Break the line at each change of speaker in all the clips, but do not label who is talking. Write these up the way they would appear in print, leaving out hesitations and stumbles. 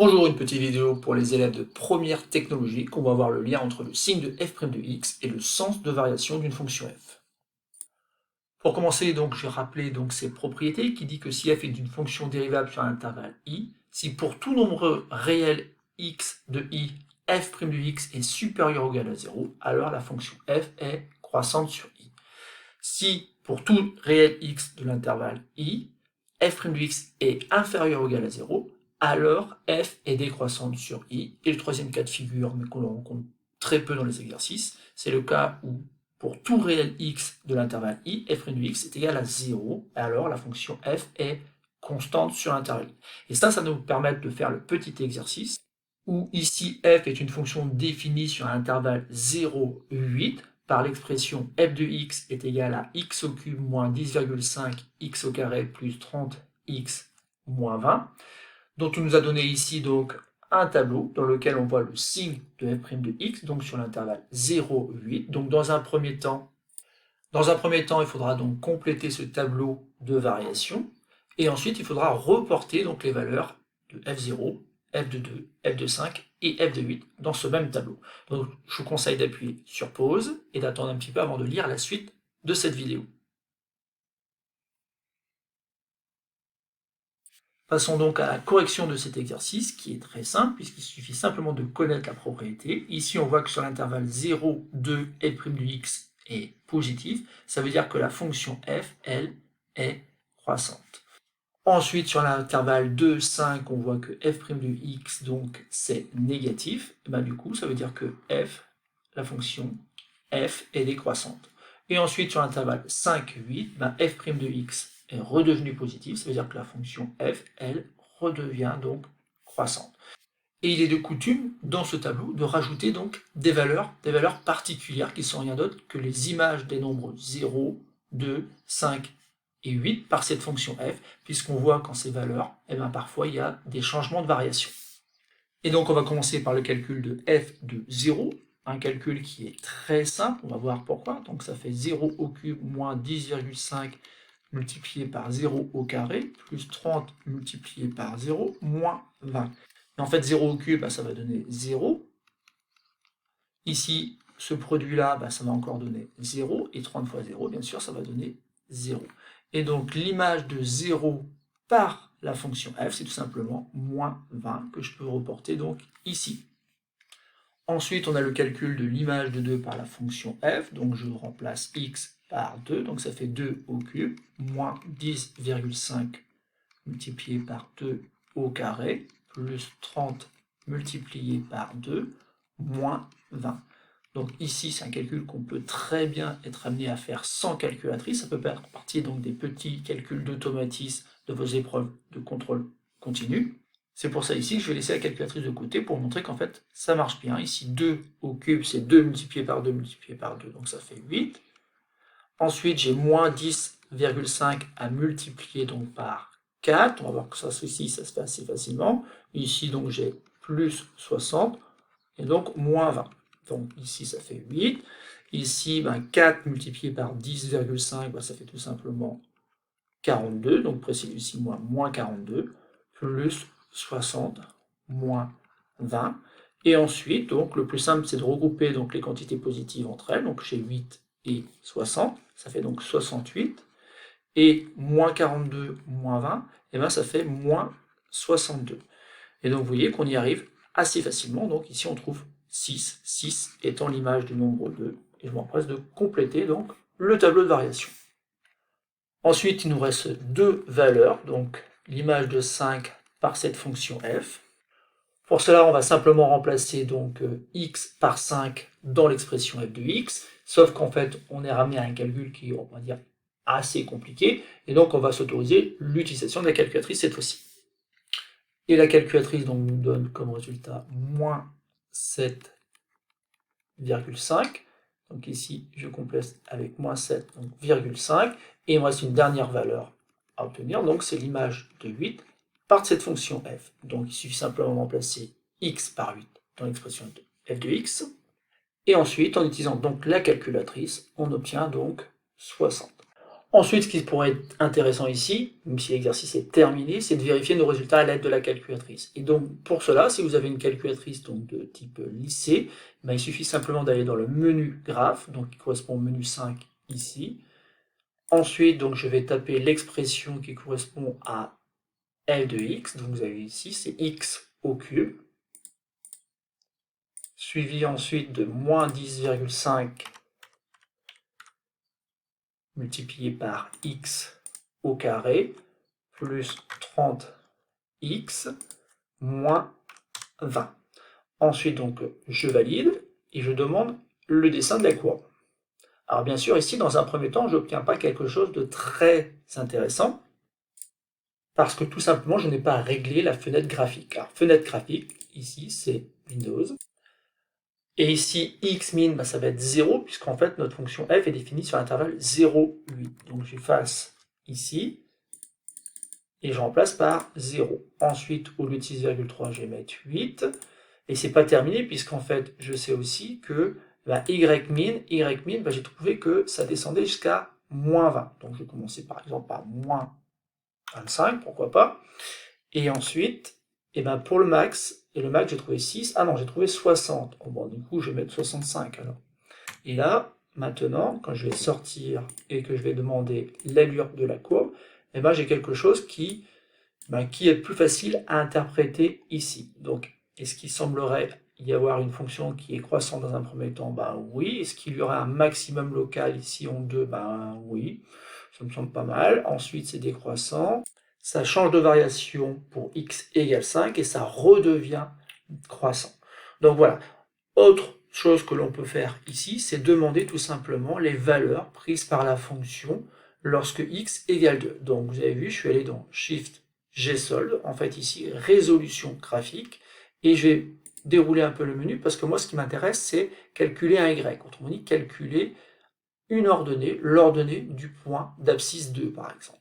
Bonjour, une petite vidéo pour les élèves de première technologie qu'on va voir le lien entre le signe de f' de x et le sens de variation d'une fonction f. Pour commencer, donc, j'ai rappelé donc ses propriétés qui dit que si f est une fonction dérivable sur un intervalle i, si pour tout nombre réel x de i, f' de x est supérieur ou égal à 0, alors la fonction f est croissante sur i. Si pour tout réel x de l'intervalle i, f' de x est inférieur ou égal à 0, alors f est décroissante sur i. Et le troisième cas de figure, mais qu'on rencontre très peu dans les exercices, c'est le cas où pour tout réel x de l'intervalle i, f' de x est égal à 0, alors la fonction f est constante sur l'intervalle i. Et ça nous permet de faire le petit exercice, où ici f est une fonction définie sur un intervalle 0, 8, par l'expression f de x est égal à x au cube moins 10,5 x au carré plus 30x moins 20, dont on nous a donné ici donc un tableau dans lequel on voit le signe de f' de x, donc sur l'intervalle 0, 8. Donc dans un premier temps, il faudra donc compléter ce tableau de variation, et ensuite il faudra reporter donc les valeurs de f0, f de 2, f de 5 et f de 8 dans ce même tableau. Donc je vous conseille d'appuyer sur pause et d'attendre un petit peu avant de lire la suite de cette vidéo. Passons donc à la correction de cet exercice qui est très simple puisqu'il suffit simplement de connaître la propriété. Ici on voit que sur l'intervalle 0, 2, f' de x est positif, ça veut dire que la fonction f, elle, est croissante. Ensuite, sur l'intervalle 2, 5, on voit que f' de x, donc, c'est négatif. Et ben, du coup, ça veut dire que f, la fonction f, est décroissante. Et ensuite, sur l'intervalle 5, 8, ben, f' de x est redevenu positif. Ça veut dire que la fonction f, elle, redevient donc croissante. Et il est de coutume, dans ce tableau, de rajouter donc des valeurs particulières qui ne sont rien d'autre que les images des nombres 0, 2, 5 et 8 par cette fonction f, puisqu'on voit qu'en ces valeurs, eh bien, parfois il y a des changements de variation. Et donc on va commencer par le calcul de f de 0, un calcul qui est très simple, on va voir pourquoi. Donc ça fait 0 au cube moins 10,5 multiplié par 0 au carré, plus 30 multiplié par 0, moins 20. Et en fait, 0 au cube, ça va donner 0. Ici, ce produit-là, ça va encore donner 0. Et 30 fois 0, bien sûr, ça va donner 0. Et donc, l'image de 0 par la fonction f, c'est tout simplement moins 20 que je peux reporter donc ici. Ensuite, on a le calcul de l'image de 2 par la fonction f. Donc, je remplace x par 2. Donc, ça fait 2 au cube, moins 10,5 multiplié par 2 au carré, plus 30 multiplié par 2, moins 20. Donc ici, c'est un calcul qu'on peut très bien être amené à faire sans calculatrice. Ça peut faire partie donc des petits calculs d'automatisme de vos épreuves de contrôle continu. C'est pour ça ici que je vais laisser la calculatrice de côté pour montrer qu'en fait, ça marche bien. Ici, 2 au cube, c'est 2 multiplié par 2 multiplié par 2, donc ça fait 8. Ensuite, j'ai moins 10,5 à multiplier donc par 4. On va voir que ça ici, ça se fait assez facilement. Ici, donc, j'ai plus 60 et donc moins 20. Donc ici, ça fait 8. Ici, 4 multiplié par 10,5, ça fait tout simplement 42. Donc précis ici, moins 42, plus 60, moins 20. Et ensuite, donc, le plus simple, c'est de regrouper donc, les quantités positives entre elles. Donc j'ai 8 et 60, ça fait donc 68. Et moins 42, moins 20, et ça fait moins 62. Et donc vous voyez qu'on y arrive assez facilement. Donc ici on trouve 6, 6 étant l'image du nombre 2. Et je m'empresse de compléter donc le tableau de variation. Ensuite, il nous reste deux valeurs, donc l'image de 5 par cette fonction f. Pour cela, on va simplement remplacer donc x par 5 dans l'expression f de x, sauf qu'en fait, on est ramené à un calcul qui est, on va dire, assez compliqué, et donc on va s'autoriser l'utilisation de la calculatrice cette fois-ci. Et la calculatrice donc, nous donne comme résultat moins 7,5. Donc ici, je complète avec moins 7, donc 0,5. Et il me reste une dernière valeur à obtenir, donc c'est l'image de 8 par cette fonction f. Donc il suffit simplement de remplacer x par 8 dans l'expression de f de x. Et ensuite, en utilisant donc la calculatrice, on obtient donc 60. Ensuite, ce qui pourrait être intéressant ici, même si l'exercice est terminé, c'est de vérifier nos résultats à l'aide de la calculatrice. Et donc, pour cela, si vous avez une calculatrice donc, de type lycée, ben, il suffit simplement d'aller dans le menu graphe, donc qui correspond au menu 5 ici. Ensuite, donc, je vais taper l'expression qui correspond à f de x, donc vous avez ici, c'est x au cube, suivi ensuite de moins 10,5 multiplié par x au carré, plus 30x, moins 20. Ensuite, donc, je valide et je demande le dessin de la courbe. Alors bien sûr, ici, dans un premier temps, je n'obtiens pas quelque chose de très intéressant, parce que tout simplement, je n'ai pas réglé la fenêtre graphique. Alors, fenêtre graphique, ici, c'est Windows. Et ici, xmin, ben, ça va être 0, puisqu'en fait, notre fonction f est définie sur l'intervalle 0, 8. Donc, j'efface ici, et je remplace par 0. Ensuite, au lieu de 6,3, je vais mettre 8. Et c'est pas terminé, puisqu'en fait, je sais aussi que ben, ymin, ben, j'ai trouvé que ça descendait jusqu'à moins 20. Donc, je vais commencer par exemple par moins 25, pourquoi pas. Et ensuite, et ben, pour le max, et le max, j'ai trouvé 6. Ah non, j'ai trouvé 60. Bon, du coup, je vais mettre 65 alors. Et là, maintenant, quand je vais sortir et que je vais demander l'allure de la courbe, et ben, j'ai quelque chose qui est plus facile à interpréter ici. Donc, est-ce qu'il semblerait y avoir une fonction qui est croissante dans un premier temps? Ben oui. Est-ce qu'il y aura un maximum local ici en 2? Ben oui. Ça me semble pas mal. Ensuite, c'est décroissant. Ça change de variation pour x égale 5 et ça redevient croissant. Donc voilà. Autre chose que l'on peut faire ici, c'est demander tout simplement les valeurs prises par la fonction lorsque x égale 2. Donc vous avez vu, je suis allé dans Shift Gsolve, en fait ici résolution graphique, et je vais dérouler un peu le menu parce que moi ce qui m'intéresse c'est calculer un y, autrement dit calculer une ordonnée, l'ordonnée du point d'abscisse 2 par exemple.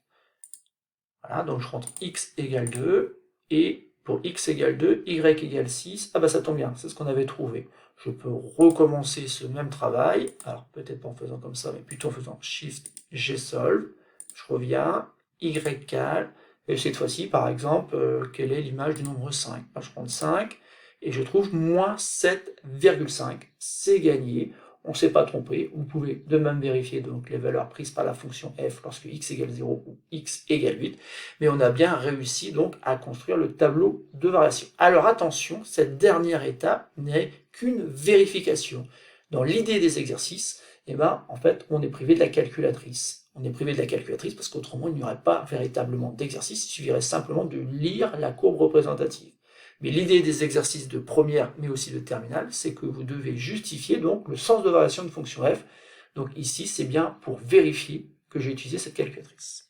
Voilà, donc je rentre x égale 2, et pour x égale 2, y égale 6, ah bah ça tombe bien, c'est ce qu'on avait trouvé. Je peux recommencer ce même travail, alors peut-être pas en faisant comme ça, mais plutôt en faisant Shift Gsolve, je reviens, ycal, et cette fois-ci, par exemple, quelle est l'image du nombre 5? Je prends 5, et je trouve moins 7,5, c'est gagné. On ne s'est pas trompé, vous pouvez de même vérifier donc les valeurs prises par la fonction f lorsque x égale 0 ou x égale 8, mais on a bien réussi donc à construire le tableau de variation. Alors attention, cette dernière étape n'est qu'une vérification. Dans l'idée des exercices, en fait, on est privé de la calculatrice. On est privé de la calculatrice parce qu'autrement, il n'y aurait pas véritablement d'exercice, il suffirait simplement de lire la courbe représentative. Mais l'idée des exercices de première, mais aussi de terminale, c'est que vous devez justifier donc le sens de variation de fonction f. Donc ici, c'est bien pour vérifier que j'ai utilisé cette calculatrice.